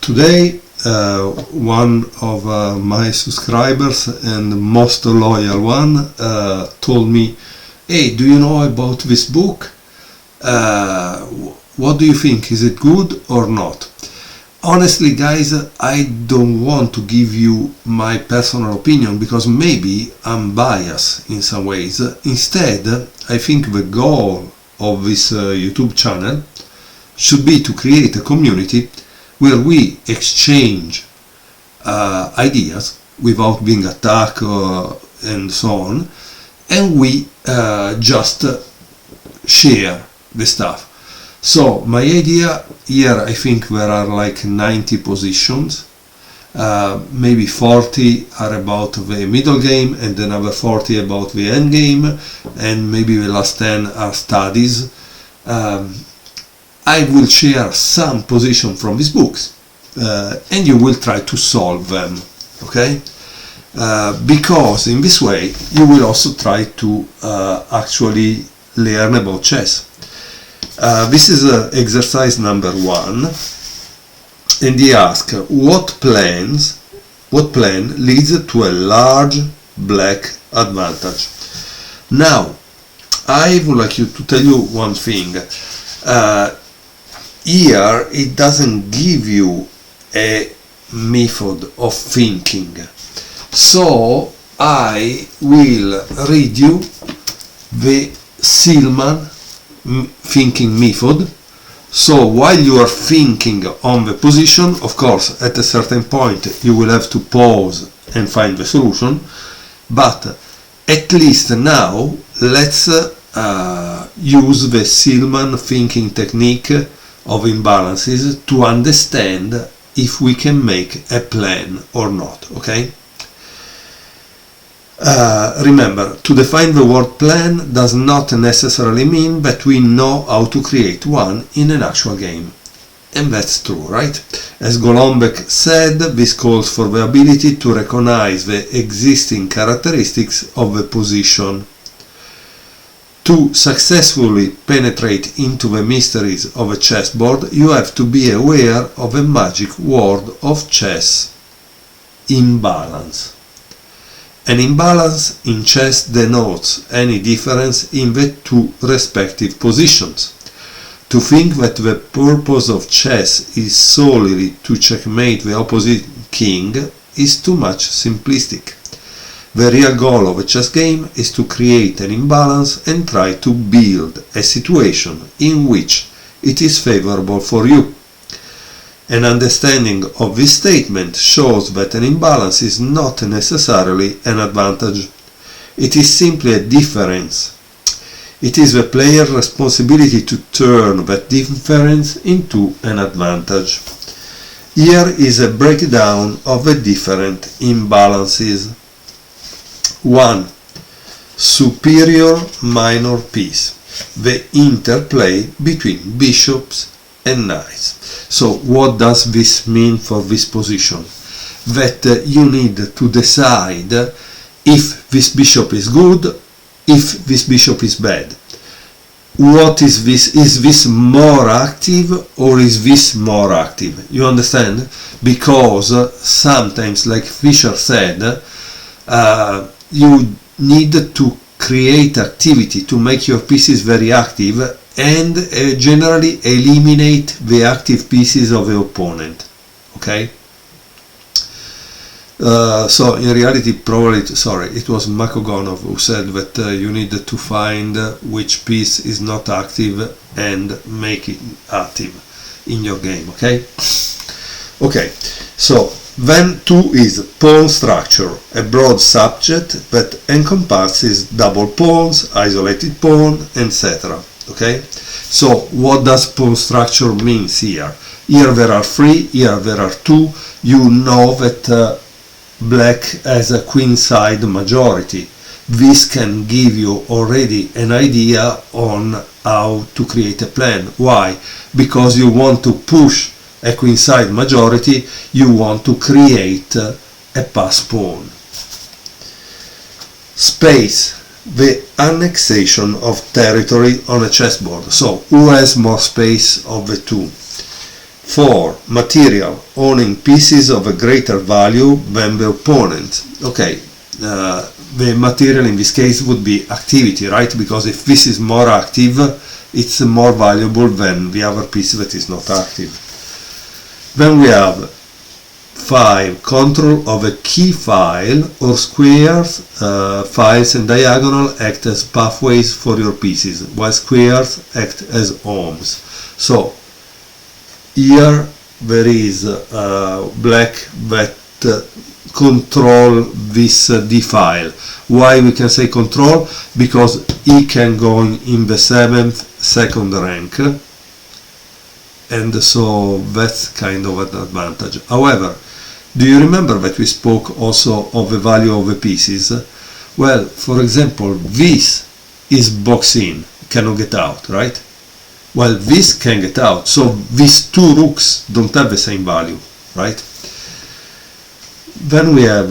Today, one of my subscribers and most loyal one told me, "Hey, do you know about this book? What do you think? Is it good or not?" Honestly, guys, I don't want to give you my personal opinion because maybe I'm biased in some ways. Instead, I think the goal of this YouTube channel should be to create a community where we exchange ideas without being attacked and so on, and we just share the stuff. So my idea here, I think there are like 90 positions, maybe 40 are about the middle game and another 40 about the end game, and maybe the last 10 are studies. I will share some position from these books and you will try to solve them, okay? Because in this way you will also try to actually learn about chess. This is exercise number 1, and he asks what plan leads to a large black advantage. Now I would like to tell you one thing. Here it doesn't give you a method of thinking, so I will read you the Silman thinking method. So while you are thinking on the position, of course at a certain point you will have to pause and find the solution, but at least now let's use the Silman thinking technique of imbalances to understand if we can make a plan or not, okay? Remember, to define the word plan does not necessarily mean that we know how to create one in an actual game. And that's true, right? As Golombek said, this calls for the ability to recognize the existing characteristics of the position. To successfully penetrate into the mysteries of a chessboard, you have to be aware of the magic word of chess: imbalance. An imbalance in chess denotes any difference in the two respective positions. To think that the purpose of chess is solely to checkmate the opposite king is too much simplistic. The real goal of a chess game is to create an imbalance and try to build a situation in which it is favorable for you. An understanding of this statement shows that an imbalance is not necessarily an advantage. It is simply a difference. It is the player's responsibility to turn that difference into an advantage. Here is a breakdown of the different imbalances. 1. Superior minor piece. The interplay between bishops and knights. So what does this mean for this position? That you need to decide if this bishop is good, if this bishop is bad. What is this? Is this more active or is this more active? You understand? Because sometimes, like Fischer said, you need to create activity to make your pieces very active and generally eliminate the active pieces of the opponent, okay? So in reality, probably, it was Makogonov who said that you need to find which piece is not active and make it active in your game, okay? Okay, so then 2 is pawn structure, a broad subject that encompasses double pawns, isolated pawn, etc. Okay, so what does pawn structure means here? Here there are 3, here there are 2. You know that black has a queenside majority. This can give you already an idea on how to create a plan. Why? Because you want to push a queenside majority, you want to create a pass pawn. Space, the annexation of territory on a chessboard. So who has more space of the two? 4. Material, owning pieces of a greater value than the opponent. Okay, the material in this case would be activity, right? Because if this is more active, it's more valuable than the other piece that is not active. Then we have 5. Control of a key file or squares. Files and diagonal act as pathways for your pieces, while squares act as homes. So here there is black that control this D file. Why we can say control? Because he can go in the 7th, 2nd rank, and so that's kind of an advantage. However, do you remember that we spoke also of the value of the pieces? Well, for example, this is box in, cannot get out, right? Well, this can get out, so these two rooks don't have the same value, right? Then we have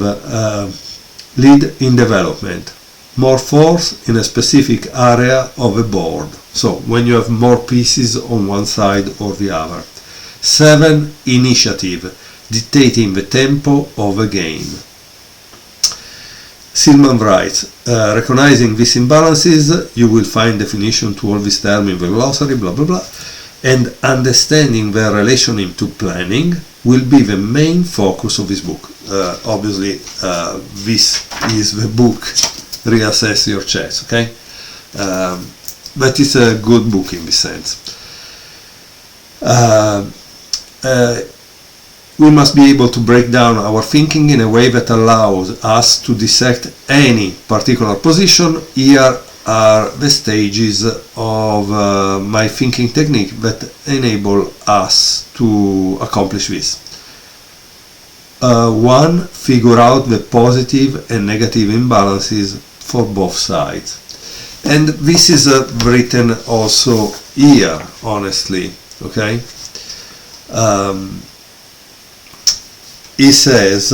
lead in development, more force in a specific area of a board, so when you have more pieces on one side or the other. 7. Initiative, dictating the tempo of a game. Silman writes, recognizing these imbalances, you will find definition to all these terms in the glossary, blah blah blah, and understanding their relation to planning will be the main focus of this book. Obviously, this is the book, Reassess Your Chess, okay? But it's a good book in this sense. We must be able to break down our thinking in a way that allows us to dissect any particular position. Here are the stages of my thinking technique that enable us to accomplish this. 1. Figure out the positive and negative imbalances for both sides. And this is written also here, honestly, okay? He says,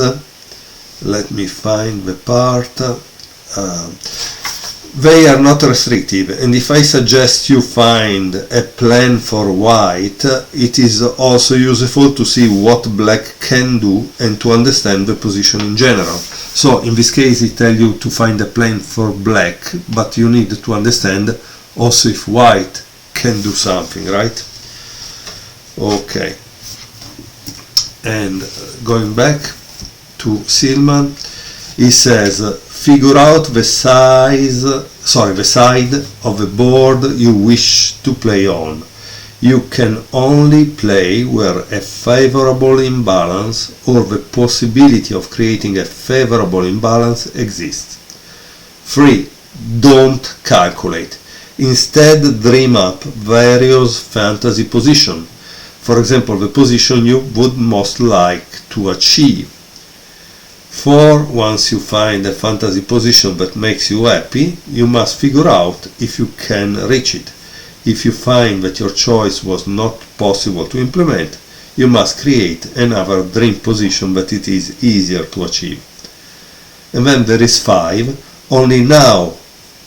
let me find the part, they are not restrictive, and if I suggest you find a plan for white, it is also useful to see what black can do and to understand the position in general. So in this case it tells you to find a plan for black, but you need to understand also if white can do something, right? Okay. And going back to Silman, he says, figure out the side of the board you wish to play on. You can only play where a favorable imbalance or the possibility of creating a favorable imbalance exists. 3. Don't calculate. Instead, dream up various fantasy positions. For example, the position you would most like to achieve. 4. Once you find a fantasy position that makes you happy, you must figure out if you can reach it. If you find that your choice was not possible to implement, you must create another dream position that it is easier to achieve. And then there is 5. Only now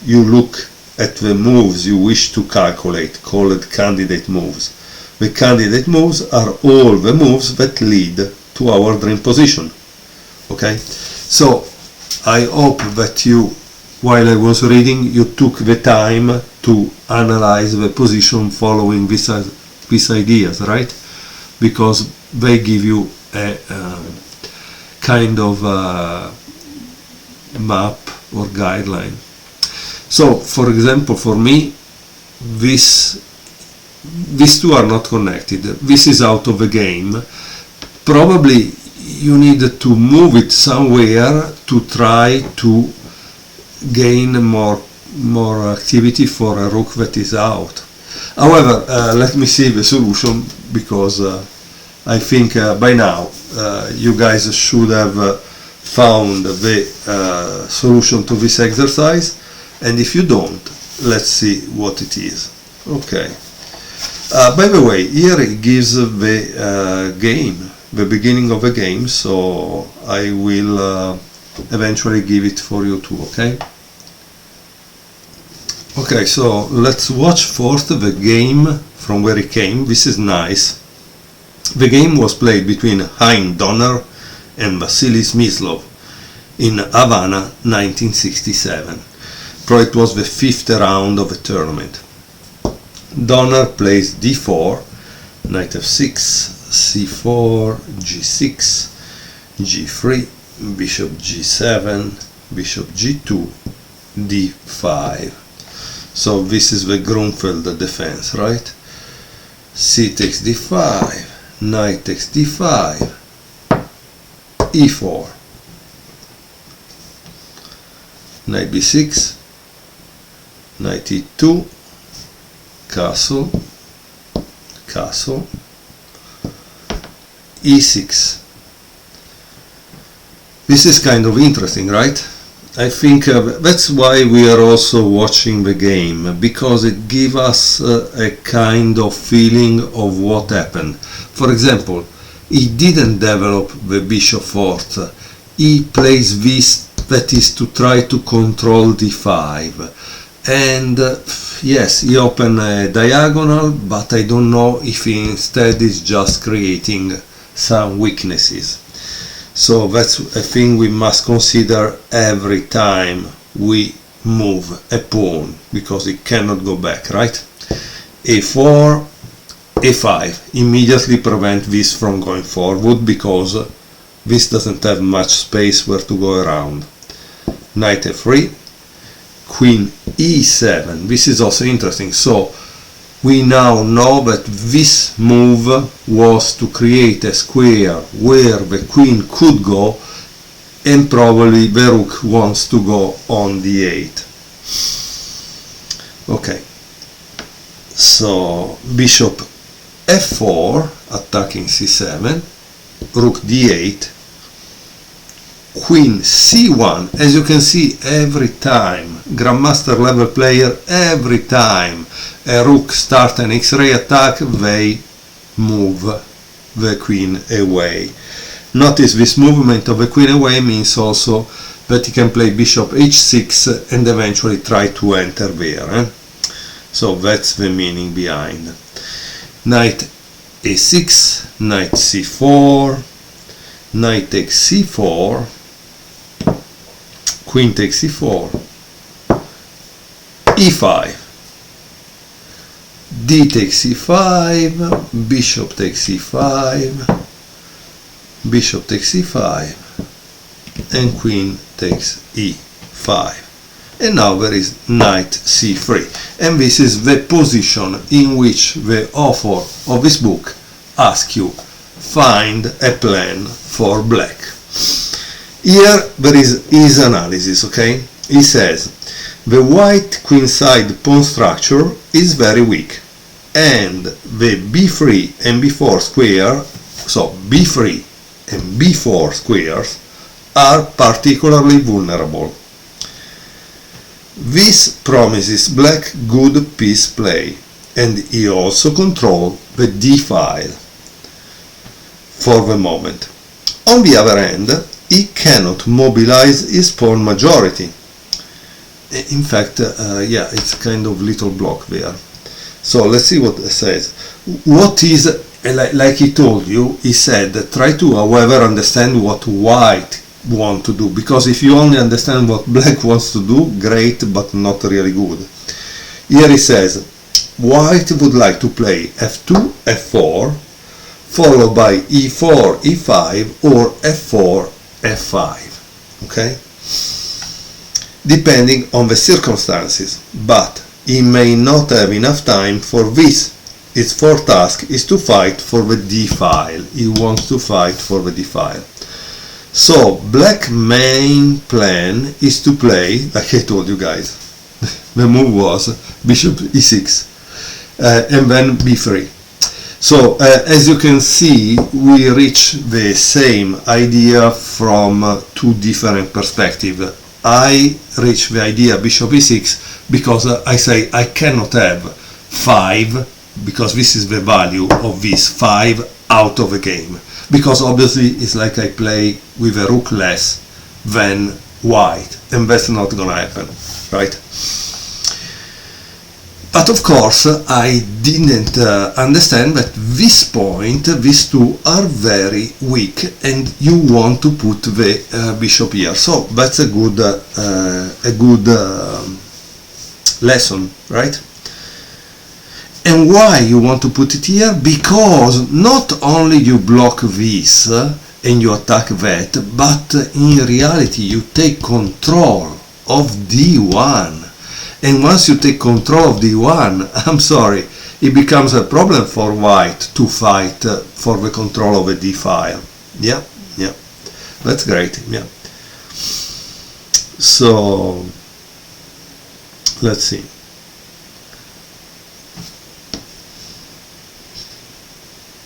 you look at the moves you wish to calculate, called candidate moves. The candidate moves are all the moves that lead to our dream position. Okay, so I hope that you, while I was reading, you took the time to analyze the position following these ideas, right? Because they give you a kind of map or guideline. So, for example, for me, these two are not connected. This is out of the game. Probably you need to move it somewhere to try to gain more activity for a rook that is out. However, let me see the solution, because I think by now you guys should have found the solution to this exercise, and if you don't, let's see what it is. Okay. By the way, here it gives the game, the beginning of the game, so I will eventually give it for you too, okay? Okay, so let's watch first the game from where it came. This is nice. The game was played between Hein Donner and Vasily Smyslov in Havana 1967. So it was the 5th round of the tournament. Donner plays d4, knight f6, c4, g6, g3, bishop g7, bishop g2, d5. So this is the Grunfeld defense, right? C takes d5, knight takes d5, e4, knight b6, knight e2, castle, castle, e6. This is kind of interesting, right? I think that's why we are also watching the game, because it gives us a kind of feeling of what happened. For example, he didn't develop the bishop fort. He plays this, that is to try to control d5. And yes, he opened a diagonal, but I don't know if he instead is just creating some weaknesses. So that's a thing we must consider every time we move a pawn, because it cannot go back, right? a4, a5 immediately prevent this from going forward, because this doesn't have much space where to go around. Knight f3, queen e7. This is also interesting. So we now know that this move was to create a square where the queen could go, and probably the rook wants to go on d8. Okay, so bishop f4 attacking c7, rook d8, queen c1. As you can see, every time, grandmaster level player, every time a rook starts an X-ray attack, they move the queen away. Notice this movement of the queen away means also that he can play bishop h6 and eventually try to enter there. So that's the meaning behind. Knight a6, knight c4, knight takes c4, queen takes c4, e5, d takes c5, bishop takes c5, bishop takes c5, and queen takes e5. And now there is knight c3, and this is the position in which the author of this book asks you find a plan for black. Here there is his analysis, okay? He says the white queenside pawn structure is very weak, and the b3 and b4 square, so b3 and b4 squares, are particularly vulnerable. This promises black good piece play, and he also controls the d file for the moment. On the other hand, he cannot mobilize his pawn majority. In fact, yeah, it's kind of little block there. So let's see what it says. What is, like he told you, he said, try to, however, understand what white want to do, because if you only understand what black wants to do, great, but not really good. Here he says, white would like to play f2, f4, followed by e4, e5, or f4, f5, okay? Depending on the circumstances, but he may not have enough time for this. His fourth task is to fight for the d file. He wants to fight for the d file. So black main plan is to play, like I told you guys, the move was bishop e6 and then b3. So as you can see, we reach the same idea from two different perspectives. I reach the idea bishop e6 because I say I cannot have 5, because this is the value of this 5 out of the game. Because obviously it's like I play with a rook less than white, and that's not gonna happen, right? But of course, I didn't understand that this point, these two are very weak, and you want to put the bishop here. So that's a good lesson, right? And why you want to put it here? Because not only you block this and you attack that, but in reality you take control of d1. And once you take control of d1, I'm sorry, it becomes a problem for white to fight for the control of a d file. Yeah, that's great. Yeah. So let's see.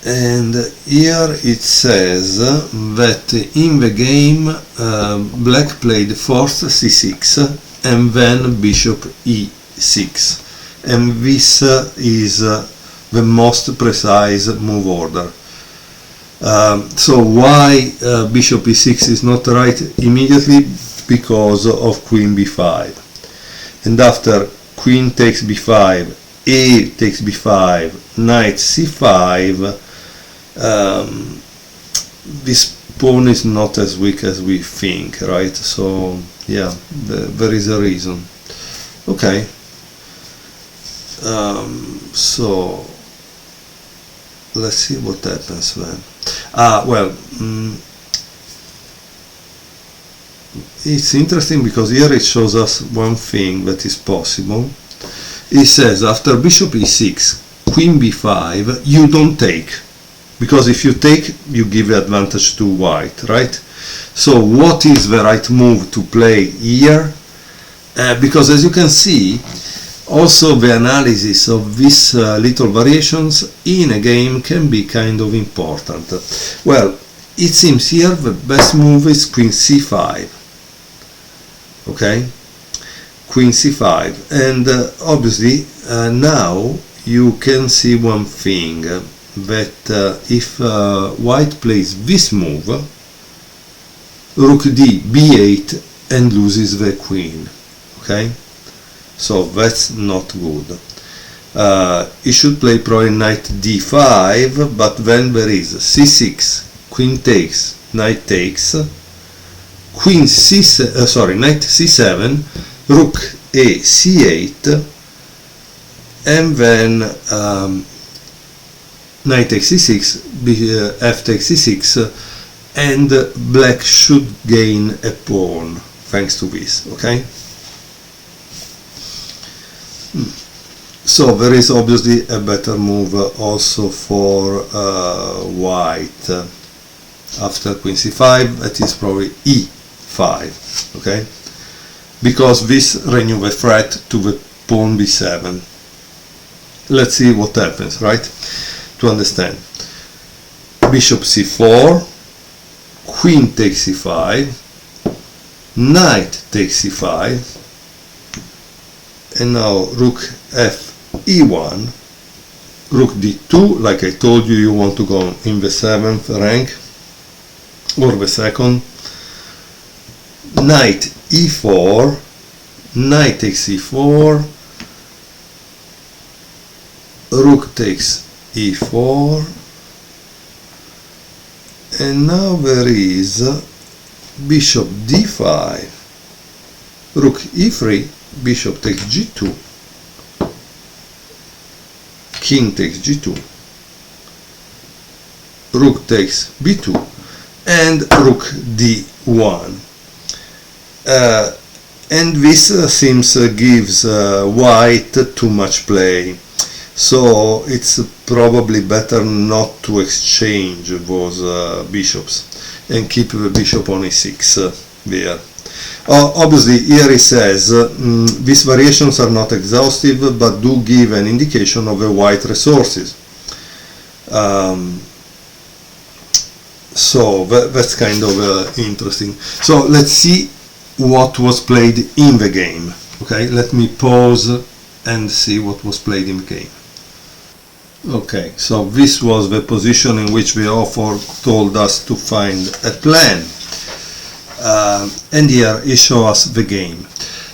And here it says that in the game black played first c6 and then bishop e6, and this is the most precise move order. So why bishop e6 is not right immediately? Because of queen b5, and after queen takes b5, a takes b5, knight c5, this pawn is not as weak as we think, right? So yeah, there is a reason. Okay, so let's see what happens then. It's interesting because here it shows us one thing that is possible. It says after bishop e6, queen b5, you don't take, because if you take, you give the advantage to white, right? So what is the right move to play here? Because as you can see, also the analysis of these little variations in a game can be kind of important. Well, it seems here the best move is queen c5. Okay, queen c5, and obviously now you can see one thing, that if white plays this move, rook d b8 and loses the queen. Okay, so that's not good. He should play probably knight d5, but then there is c6, queen takes, knight takes, queen c7, knight c7, rook a c8, and then knight takes c6, f takes c6, and black should gain a pawn thanks to this. Okay, so there is obviously a better move also for white. After queen c5, that is probably e5, okay, because this renews the threat to the pawn b7. Let's see what happens, right, to understand. Bishop c4, queen takes c5, knight takes c5, and now rook f e1, rook d2, like I told you, you want to go in the 7th rank, or the second, knight e4, knight takes e4, rook takes e4, and now there is bishop d5, rook e3, bishop takes g2, king takes g2, rook takes b2, and rook d1. And this seems gives white too much play, so it's probably better not to exchange those bishops and keep the bishop on e6 there. Obviously here it says these variations are not exhaustive, but do give an indication of the white resources. So that's kind of interesting. So let's see what was played in the game. Okay, let me pause and see what was played in the game. Okay, so this was the position in which the author told us to find a plan. And here he shows us the game.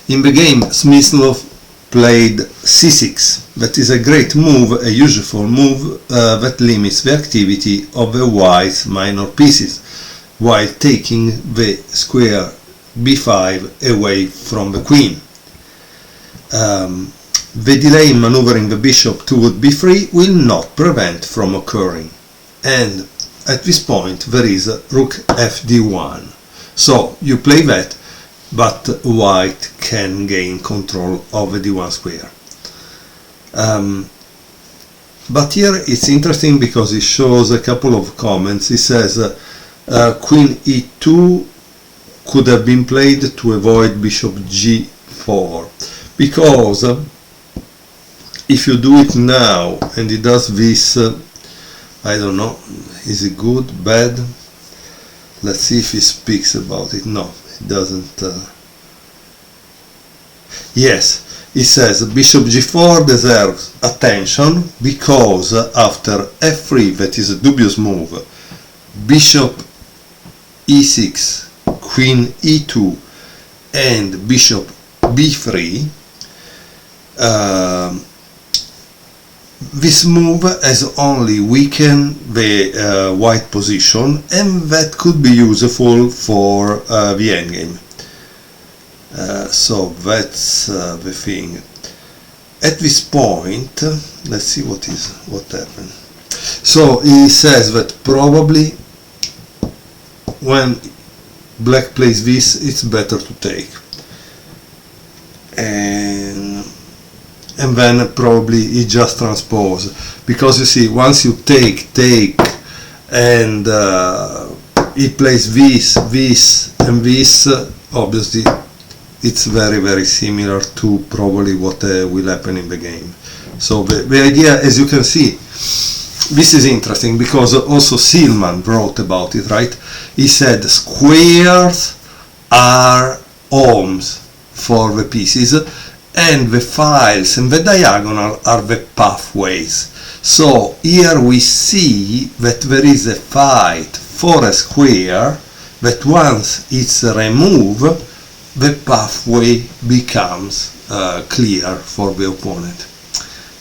In the game, Smyslov played c6. That is a great move, a useful move that limits the activity of the white's minor pieces, while taking the square b5 away from the queen. The delay in maneuvering the bishop toward b3 will not prevent from occurring. And at this point there is rook fd1. So you play that, but white can gain control of the d1 square. But here it's interesting because it shows a couple of comments. It says queen e2 could have been played to avoid bishop g4, because if you do it now and it does this, I don't know, is it good, bad? Let's see if he speaks about it. No, it doesn't. Yes, he says bishop g4 deserves attention because after f3, that is a dubious move, bishop e6, queen e2 and bishop b3, this move has only weakened the white position, and that could be useful for the endgame. So that's the thing. At this point, let's see what happened. So he says that probably when black plays this, it's better to take, and then probably he just transpose, because you see, once you take and he plays this and this, obviously it's very, very similar to probably what will happen in the game. So the idea, as you can see, this is interesting because also Silman wrote about it, right? He said squares are homes for the pieces, and the files and the diagonal are the pathways. So here we see that there is a fight for a square that once it's removed, the pathway becomes clear for the opponent.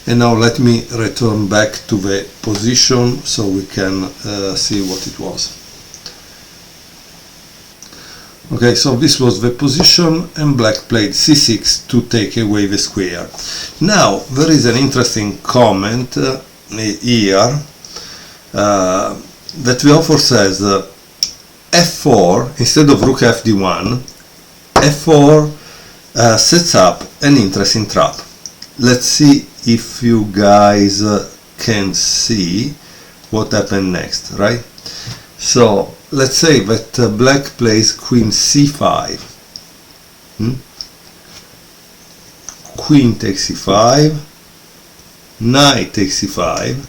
And now let me return back to the position so we can see what it was. Okay, so this was the position, and black played c6 to take away the square. Now there is an interesting comment here that the author says f4 instead of rook fd1. f4 sets up an interesting trap. Let's see if you guys can see what happened next, right? So let's say that black plays queen c5. Queen takes c5, knight takes c5,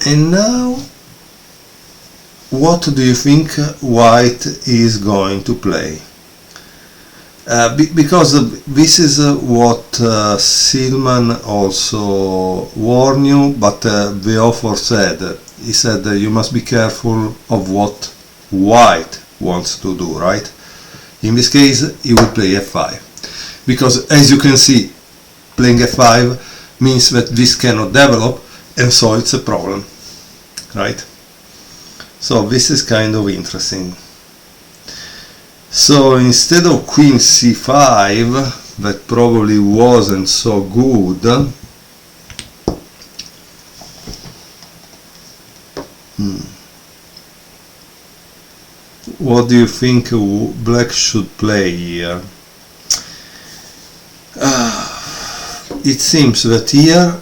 and now what do you think white is going to play? Because this is what Silman also warned you, but the author said, he said you must be careful of what white wants to do, right? In this case he will play f5, because as you can see, playing f5 means that this cannot develop, and so it's a problem, right? So this is kind of interesting. So instead of queen c5, that probably wasn't so good, what do you think black should play here? It seems that here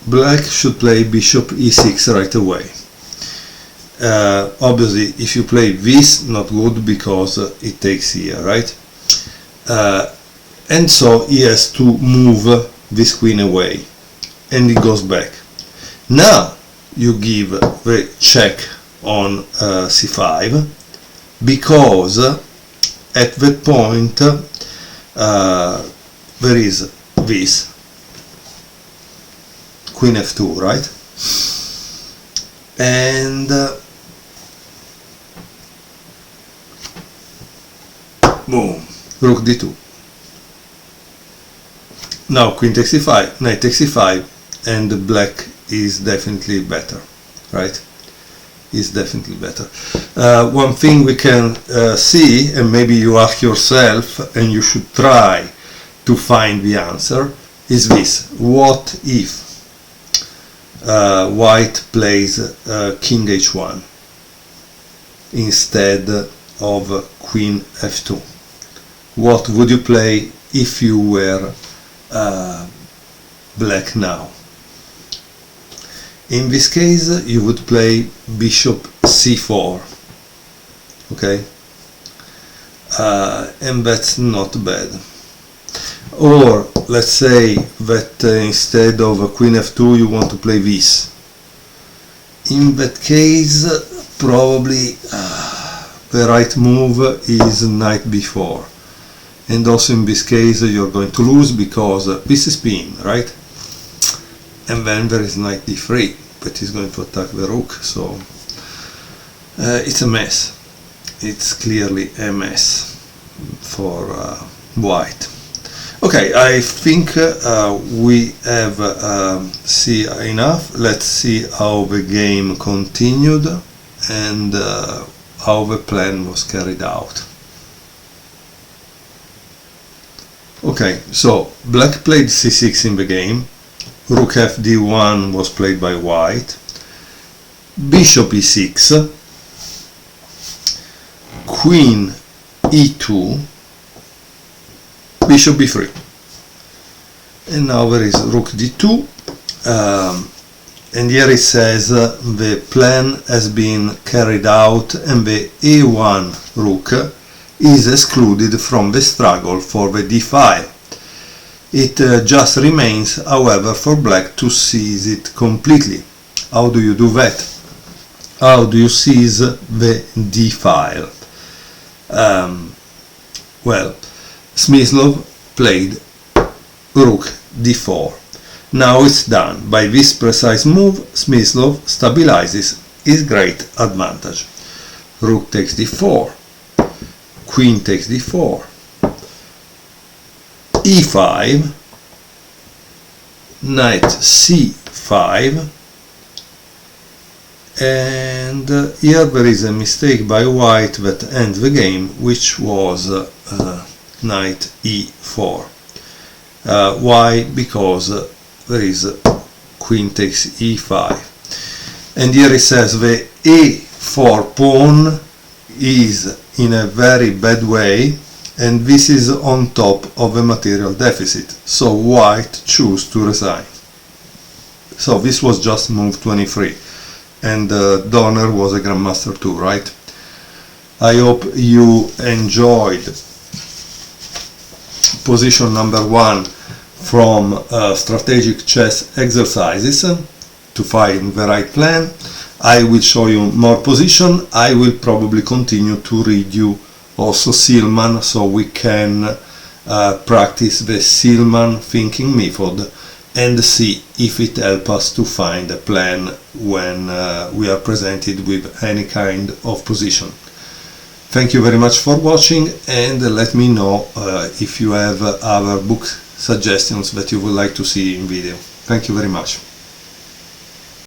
black should play bishop e6 right away. Obviously if you play this, not good, because it takes here, right? And so he has to move this queen away, and it goes back. Now you give the check on c5, because at that point there is this queen f2, right? And boom, rook d2. Now queen takes e5, knight takes e5, and black is definitely better, right? Is definitely better. One thing we can see, and maybe you ask yourself, and you should try to find the answer, is this: what if white plays king h1 instead of queen f2? What would you play if you were black now? In this case you would play bishop c4, okay, and that's not bad. Or let's say that instead of queen f2 you want to play this. In that case probably the right move is knight b4, and also in this case you're going to lose because this is pin, right? And then there is knight d3 that is going to attack the rook, so it's a mess. It's clearly a mess for white. Okay, I think we have seen enough. Let's see how the game continued and how the plan was carried out. Okay, so black played c6 in the game. Rook f d1 was played by white, bishop e6, queen e2, bishop b3, and now there is rook d2, and here it says the plan has been carried out and the a1 rook is excluded from the struggle for the d file. It just remains, however, for black to seize it completely. How do you do that? How do you seize the D file? Well, Smyslov played rook d4. Now it's done. By this precise move, Smyslov stabilizes his great advantage. Rook takes d4, queen takes d4, e5, knight c5, and here there is a mistake by white that ends the game, which was knight e4. Why? Because there is queen takes e5, and here it says the a4 pawn is in a very bad way, and this is on top of a material deficit, so white chose to resign. So this was just move 23, and Donner was a grandmaster too, right? I hope you enjoyed position number 1 from strategic chess exercises to find the right plan. I will show you more position. I will probably continue to read you also Silman, so we can practice the Silman thinking method and see if it helps us to find a plan when we are presented with any kind of position. Thank you very much for watching, and let me know if you have other book suggestions that you would like to see in video. Thank you very much.